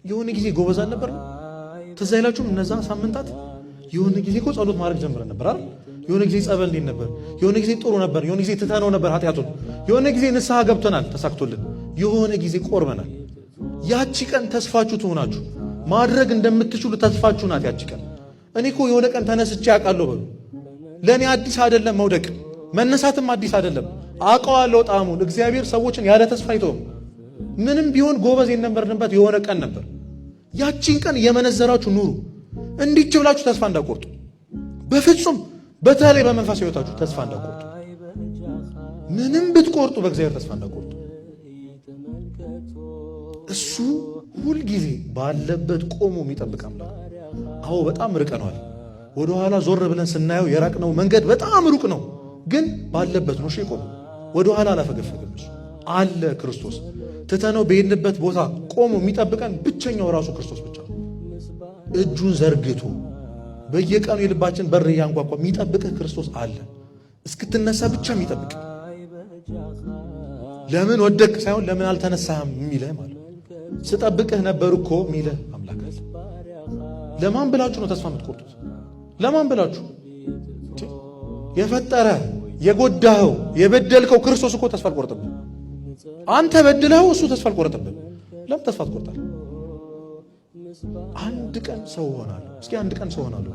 የሆነ ጊዜ ጎበዝ አልነበር? ትዝ አይላችሁም? እነዛ ሳምንታት የሆነ ጊዜ እኮ ጸሎት ማድረግ ጀምረን ነበር አይደል? የሆነ ጊዜ ጸበል እንዴት ነበር? የሆነ ጊዜ ጥሩ ነበር። የሆነ ጊዜ ትተነው ነበር ኃጢአቱን። የሆነ ጊዜ ንስሐ ገብተናል ተሳክቶልን። የሆነ ጊዜ ቆርበናል። ያቺ ቀን ተስፋችሁ ትሆናችሁ። ማድረግ እንደምትችሉ ተስፋችሁ ናት ያቺ ቀን። እኔ እኮ የሆነ ቀን ተነስቼ አውቃለሁ በሉ። ለእኔ አዲስ አይደለም መውደቅ፣ መነሳትም አዲስ አይደለም። አውቀዋለሁ ጣዕሙን። እግዚአብሔር ሰዎችን ያለ ተስፋ አይተውም። ምንም ቢሆን ጎበዝ የነበርንበት የሆነ ቀን ነበር። ያቺን ቀን የመነዘራችሁ ኑሩ። እንዲች ብላችሁ ተስፋ እንዳቆርጡ በፍጹም። በተለይ በመንፈስ ሕይወታችሁ ተስፋ እንዳቆርጡ። ምንም ብትቆርጡ በእግዚአብሔር ተስፋ እንዳቆርጡ። እሱ ሁልጊዜ ባለበት ቆሞ የሚጠብቅ አምላክ። አዎ በጣም ርቀነዋል። ወደ ኋላ ዞር ብለን ስናየው የራቅነው መንገድ በጣም ሩቅ ነው፣ ግን ባለበት ነው የቆመው። ወደ ኋላ አላፈገፈገም። እሱ አለ። ክርስቶስ ትተነው በሄድንበት ቦታ ቆሞ የሚጠብቀን ብቸኛው ራሱ ክርስቶስ ብቻ ነው። እጁን ዘርግቶ በየቀኑ የልባችን በር እያንኳኳ የሚጠብቅህ ክርስቶስ አለ። እስክትነሳ ብቻ የሚጠብቅ፣ ለምን ወደቅ ሳይሆን ለምን አልተነሳህም የሚልህ ማለት ነው። ስጠብቅህ ነበር እኮ የሚልህ አምላክ አለ። ለማን ብላችሁ ነው ተስፋ የምትቆርጡት? ለማን ብላችሁ? የፈጠረ የጎዳኸው የበደልከው ክርስቶስ እኮ ተስፋ አልቆረጠብህም። አንተ በድለኸው እሱ ተስፋ አልቆረጠብህም። ለምን ተስፋ ትቆርጣለህ? አንድ ቀን ሰው ሆናለሁ። እስኪ አንድ ቀን ሰው ሆናለሁ